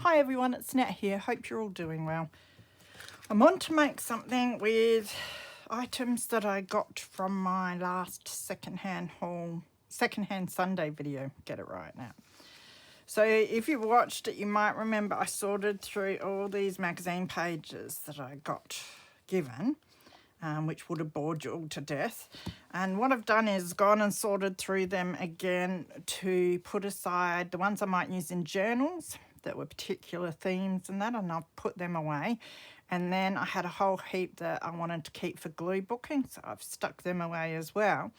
Hi everyone, it's Nat here. Hope you're all doing well. I'm on to make something with items that I got from my last secondhand haul, secondhand Sunday video. Get it right now. So if you watched it, you might remember I sorted through all these magazine pages that I got given, which would have bored you all to death. And what I've done is gone and sorted through them again to put aside the ones I might use in journals that were particular themes and that, and I've put them away. And then I had a whole heap that I wanted to keep for glue booking, so I've stuck them away as well.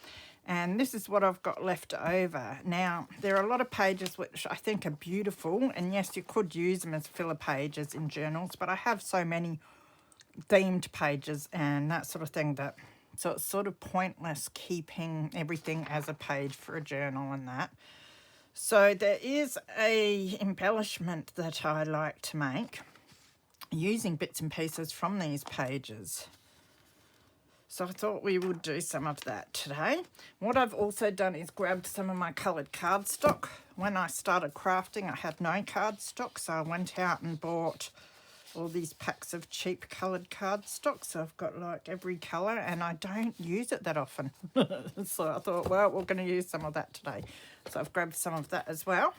And this is what I've got left over. Now, there are a lot of pages which I think are beautiful, and yes, you could use them as filler pages in journals, but I have so many themed pages and that sort of thing that, so it's sort of pointless keeping everything as a page for a journal and that. So there is a embellishment that I like to make using bits and pieces from these pages. So I thought we would do some of that today. What I've also done is grabbed some of my coloured cardstock. When I started crafting, I had no cardstock, so I went out and bought all these packs of cheap coloured cardstock. So I've got like every colour, and I don't use it that often. So I thought, well, we're going to use some of that today. So I've grabbed some of that as well.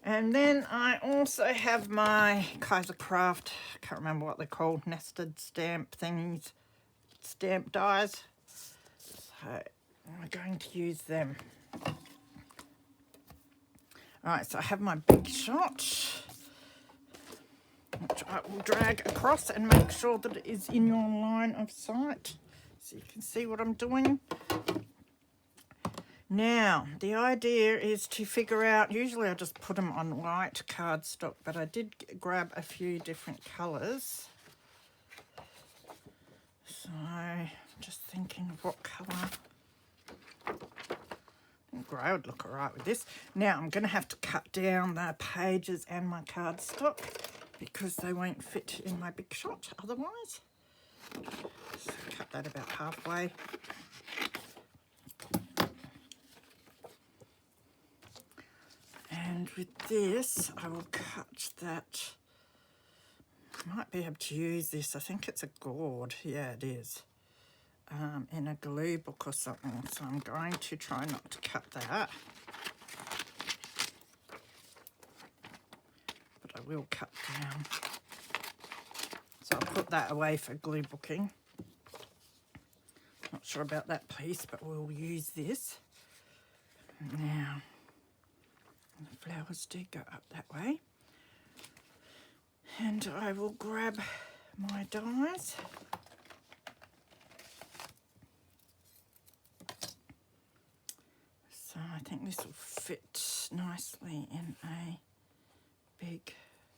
And then I also have my Kaiser Craft, can't remember what they're called, nested stamp thingies, stamp dies. So I'm going to use them. All right, so I have my Big Shot, which I will drag across and make sure that it is in your line of sight so you can see what I'm doing. Now, the idea is to figure out, usually I just put them on white cardstock, but I did grab a few different colours. So, just thinking of what colour. I think grey would look alright with this. Now, I'm going to have to cut down the pages and my cardstock because they won't fit in my Big Shot otherwise. So cut that about halfway. And with this, I will cut that. I might be able to use this. I think it's a gourd. Yeah, it is. In a glue book or something. So I'm going to try not to cut that. But I will cut down. So I'll put that away for glue booking. Not sure about that piece, but we'll use this. Now, the flowers do go up that way. And I will grab my dies. So I think this will fit nicely in a big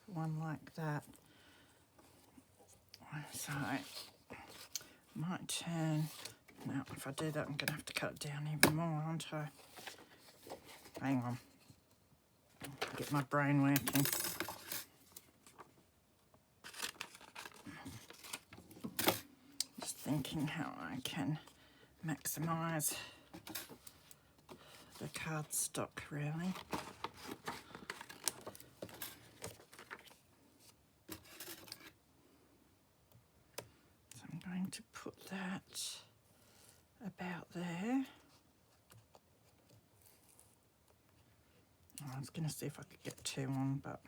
one like that. So I might turn, now if I do that I'm going to have to cut it down even more, aren't I? Hang on. Get my brain working. Just thinking how I can maximise the cardstock really. So I'm going to put that about there. I was going to see if I could get two on, but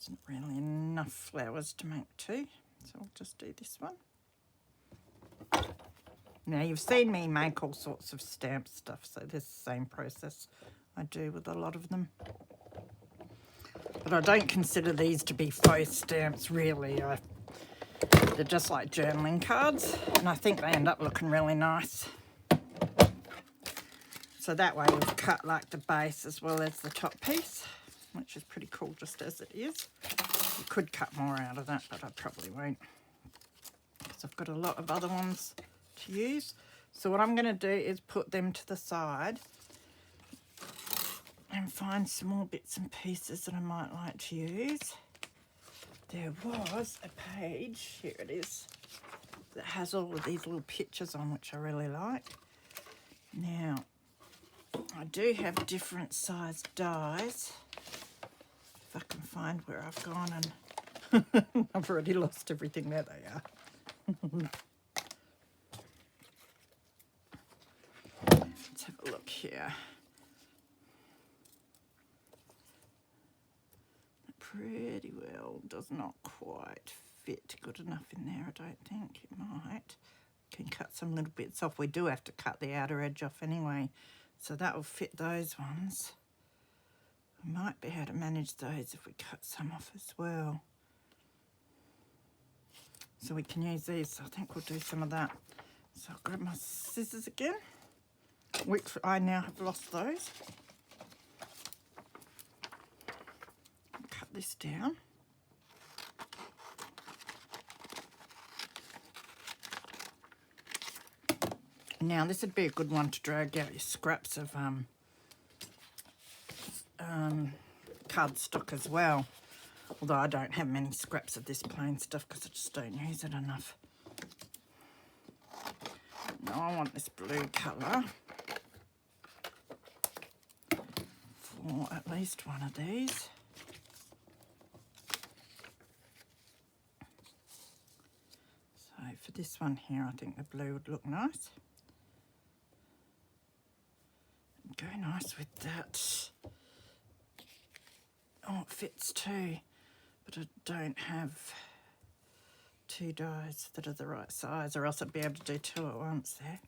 isn't really enough flowers to make two, so I'll just do this one. Now, you've seen me make all sorts of stamp stuff, so this is the same process I do with a lot of them. But I don't consider these to be faux stamps, really. They're just like journaling cards, and I think they end up looking really nice. So that way we've cut like the base as well as the top piece, which is pretty cool just as it is. You could cut more out of that, but I probably won't, because I've got a lot of other ones to use. So what I'm going to do is put them to the side and find some more bits and pieces that I might like to use. There was a page, here it is, that has all of these little pictures on, which I really like. Now, I do have different sized dies, find where I've gone, and I've already lost everything. There they are. Let's have a look here. Pretty well does not quite fit good enough in there, I don't think. It might. Can cut some little bits off. We do have to cut the outer edge off anyway, so that will fit those ones. We might be able to manage those if we cut some off as well. So we can use these, so I think we'll do some of that. So I'll grab my scissors again, which I now have lost those. Cut this down. Now this would be a good one to drag out your scraps of cardstock as well. Although I don't have many scraps of this plain stuff because I just don't use it enough. Now I want this blue colour for at least one of these. So for this one here, I think the blue would look nice. Go nice with that. Oh, it fits too, but I don't have two dies that are the right size, or else I'd be able to do two at once there.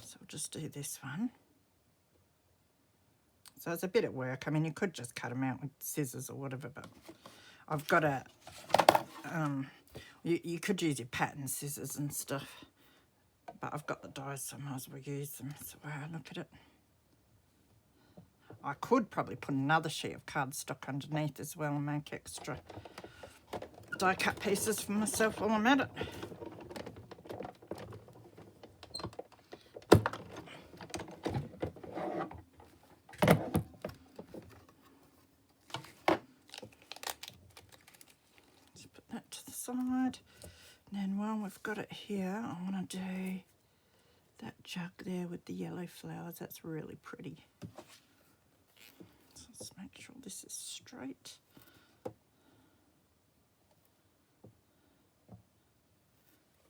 So we'll just do this one. So it's a bit of work. I mean, you could just cut them out with scissors or whatever, but I've got a, you could use your pattern scissors and stuff, but I've got the dies, so I might as well use them. That's the way I look at it. I could probably put another sheet of cardstock underneath as well and make extra die cut pieces for myself while I'm at it. Just put that to the side. And then while we've got it here, I want to do that jug there with the yellow flowers. That's really pretty. Let's make sure this is straight.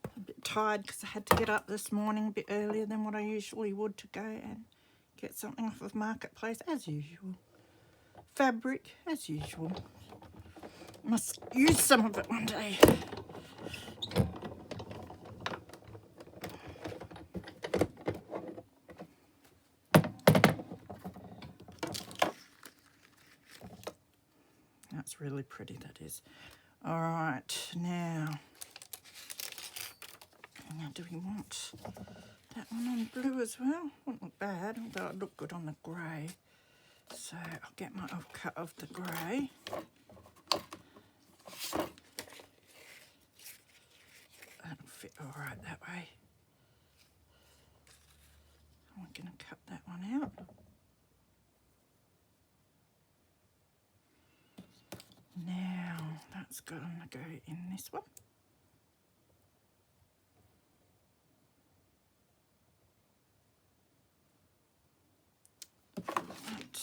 A bit tired because I had to get up this morning a bit earlier than what I usually would to go and get something off of Marketplace, as usual. Fabric, as usual. Must use some of it one day. That's really pretty, that is. All right, now do we want that one on blue as well? Wouldn't look bad, although it'd look good on the grey. So I'll get my cut of the grey. That'll fit all right that way. I'm going to cut that one out. Now that's going to go in this one. That.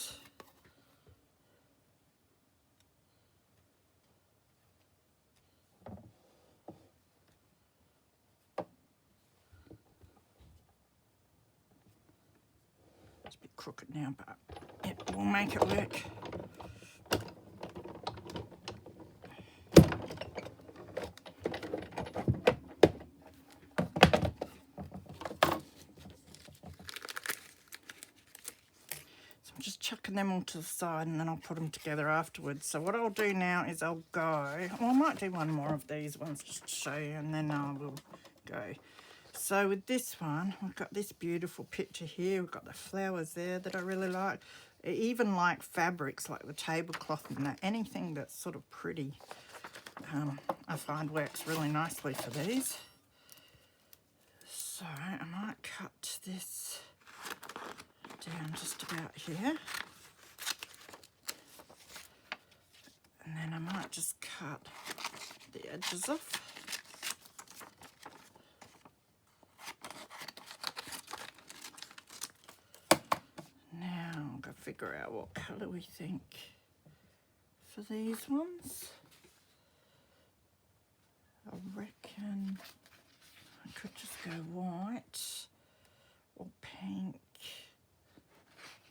It's a bit crooked now, but it will make it work. Chucking them all to the side, and then I'll put them together afterwards. So what I'll do now is I'll go, well, I might do one more of these ones just to show you, and then I will go. So with this one, we've got this beautiful picture here. We've got the flowers there that I really like. I even like fabrics like the tablecloth and that. Anything that's sort of pretty, I find works really nicely for these. So I might cut this down just about here, and then I might just cut the edges off. Now I'll go figure out what colour we think for these ones. I reckon I could just go white or pink.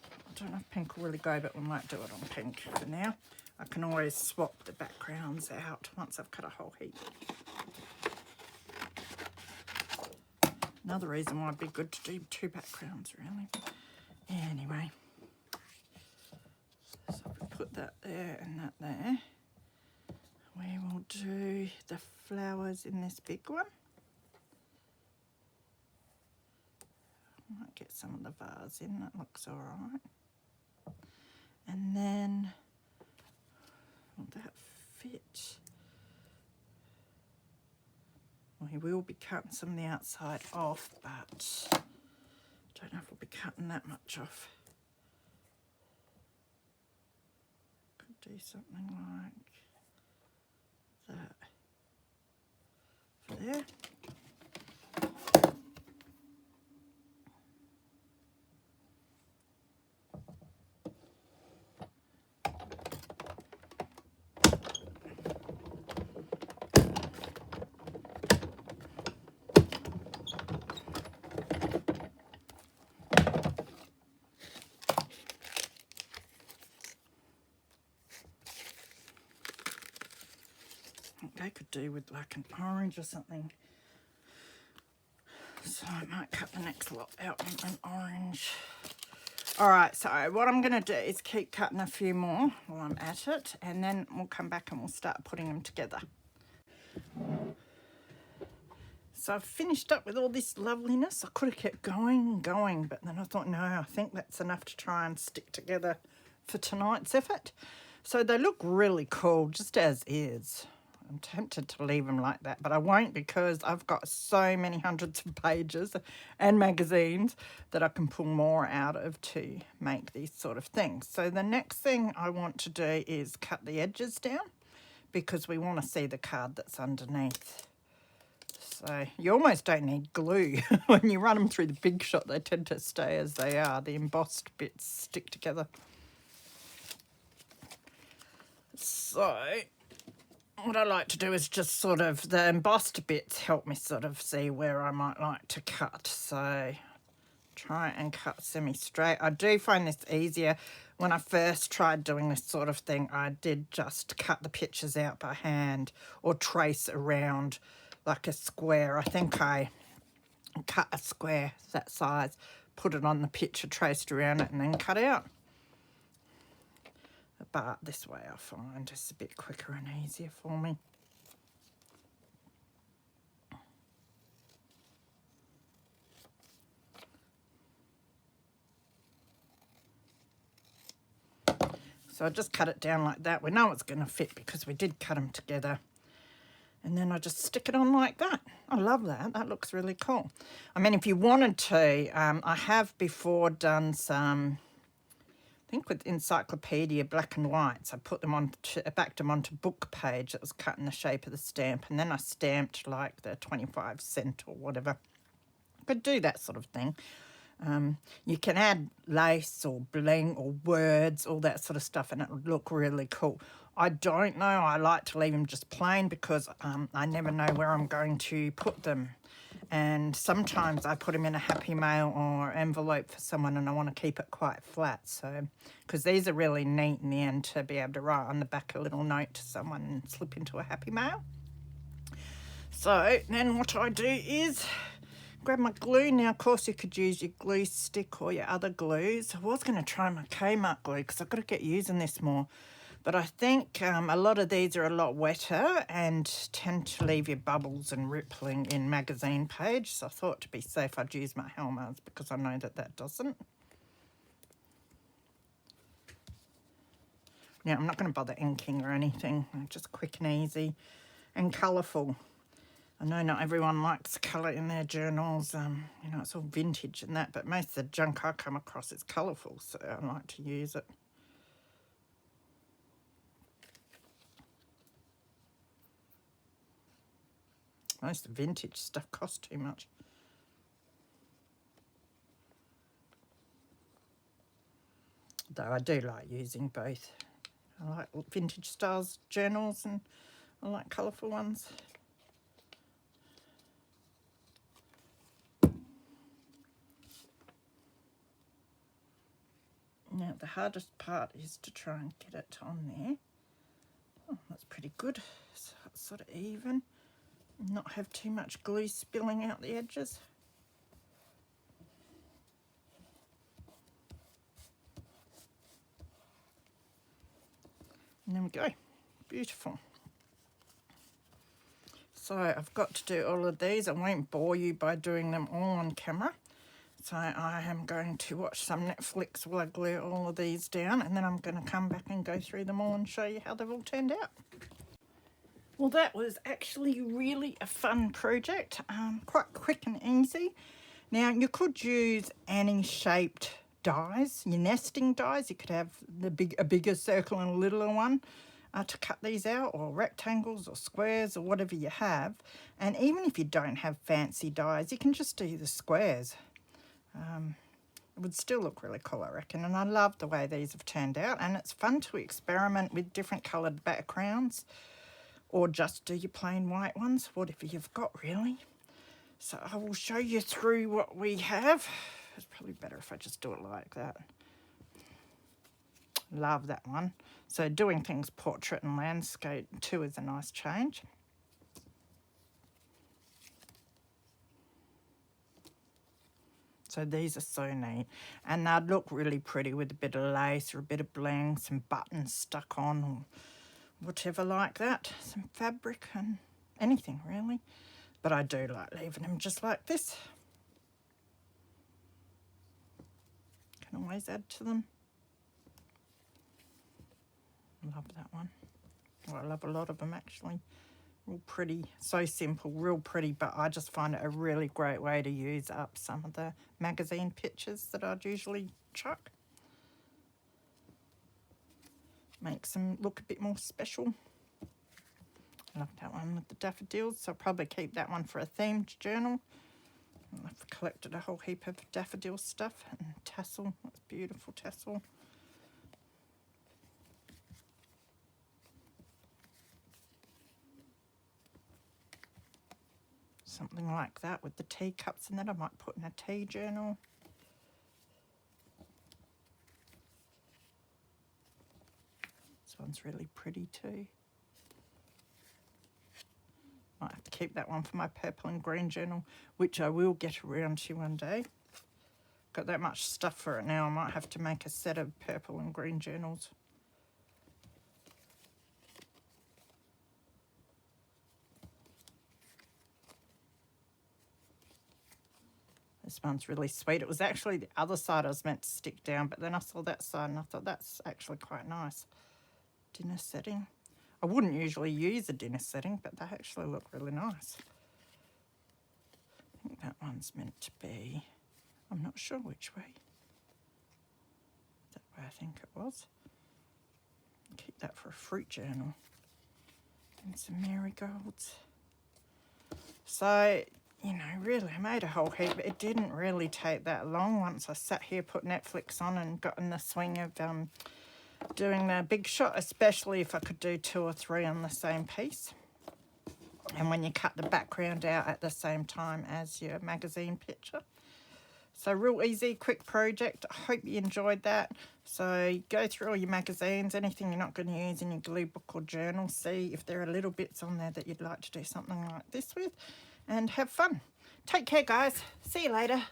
I don't know if pink will really go, but we might do it on pink for now. I can always swap the backgrounds out once I've cut a whole heap. Another reason why it'd be good to do 2 backgrounds, really. Anyway, so if we put that there and that there, we will do the flowers in this big one. Might get some of the vase in, that looks all right. And then, will that fit? We will be cutting some of the outside off, but I don't know if we'll be cutting that much off. Could do something like that for there. They could do with like an orange or something. So I might cut the next lot out in an orange. All right, so what I'm going to do is keep cutting a few more while I'm at it, and then we'll come back and we'll start putting them together. So I've finished up with all this loveliness. I could have kept going and going, but then I thought, no, I think that's enough to try and stick together for tonight's effort. So they look really cool, just as is. I'm tempted to leave them like that, but I won't, because I've got so many hundreds of pages and magazines that I can pull more out of to make these sort of things. So the next thing I want to do is cut the edges down, because we want to see the card that's underneath. So you almost don't need glue. When you run them through the Big Shot, they tend to stay as they are. The embossed bits stick together. So what I like to do is just sort of, the embossed bits help me sort of see where I might like to cut. So try and cut semi-straight. I do find this easier. When I first tried doing this sort of thing, I did just cut the pictures out by hand or trace around like a square. I think I cut a square that size, put it on the picture, traced around it, and then cut out. But this way I find it's a bit quicker and easier for me. So I just cut it down like that. We know it's going to fit because we did cut them together. And then I just stick it on like that. I love that. That looks really cool. I mean, if you wanted to, I have before done some, I think with Encyclopedia black and whites, I put them on, backed them onto book page that was cut in the shape of the stamp, and then I stamped like the 25-cent or whatever. I could do that sort of thing. You can add lace or bling or words, all that sort of stuff, and it would look really cool. I don't know. I like to leave them just plain because I never know where I'm going to put them. And sometimes I put them in a happy mail or envelope for someone, and I want to keep it quite flat. So, because these are really neat in the end to be able to write on the back a little note to someone and slip into a happy mail. So then what I do is grab my glue. Now, of course, you could use your glue stick or your other glues. I was going to try my Kmart glue because I've got to get using this more. But I think a lot of these are a lot wetter and tend to leave your bubbles and rippling in magazine page. So I thought to be safe, I'd use my Helmer's because I know that that doesn't. Now, I'm not going to bother inking or anything. Just quick and easy and colourful. I know not everyone likes colour in their journals. You know, it's all vintage and that, but most of the junk I come across is colourful, so I like to use it. Most vintage stuff costs too much. Though I do like using both. I like vintage styles journals, and I like colourful ones. Now the hardest part is to try and get it on there. Oh, that's pretty good. So it's sort of even. Not have too much glue spilling out the edges. And there we go. Beautiful. So I've got to do all of these. I won't bore you by doing them all on camera. So I am going to watch some Netflix while I glue all of these down, and then I'm going to come back and go through them all and show you how they've all turned out. Well, that was actually really a fun project, quite quick and easy. Now, you could use any shaped dies, your nesting dies. You could have a bigger circle and a littler one to cut these out, or rectangles or squares or whatever you have. And even if you don't have fancy dies, you can just do the squares. It would still look really cool, I reckon, and I love the way these have turned out, and it's fun to experiment with different coloured backgrounds, or just do your plain white ones, whatever you've got really. So I will show you through what we have. It's probably better if I just do it like that. Love that one. So doing things portrait and landscape too is a nice change. So these are so neat, and they'd look really pretty with a bit of lace or a bit of bling, some buttons stuck on or whatever like that, some fabric and anything really. But I do like leaving them just like this. Can always add to them. Love that one. Well, I love a lot of them actually. Real pretty, so simple, real pretty, but I just find it a really great way to use up some of the magazine pictures that I'd usually chuck. Makes them look a bit more special. I love that one with the daffodils, so I'll probably keep that one for a themed journal. I've collected a whole heap of daffodil stuff, and tassel, that's beautiful tassel. Something like that with the teacups in it, I might put in a tea journal. This one's really pretty too. Might have to keep that one for my purple and green journal, which I will get around to one day. Got that much stuff for it now, I might have to make a set of purple and green journals. This one's really sweet. It was actually the other side I was meant to stick down, but then I saw that side and I thought that's actually quite nice. Dinner setting. I wouldn't usually use a dinner setting, but they actually look really nice. I think that one's meant to be, I'm not sure which way. That way I think it was. Keep that for a fruit journal. And some marigolds. So, you know, really, I made a whole heap. It didn't really take that long once I sat here, put Netflix on and got in the swing of doing the big shot, especially if I could do 2 or 3 on the same piece. And when you cut the background out at the same time as your magazine picture. So real easy, quick project. I hope you enjoyed that. So go through all your magazines, anything you're not going to use in your glue book or journal. See if there are little bits on there that you'd like to do something like this with. And have fun. Take care, guys. See you later.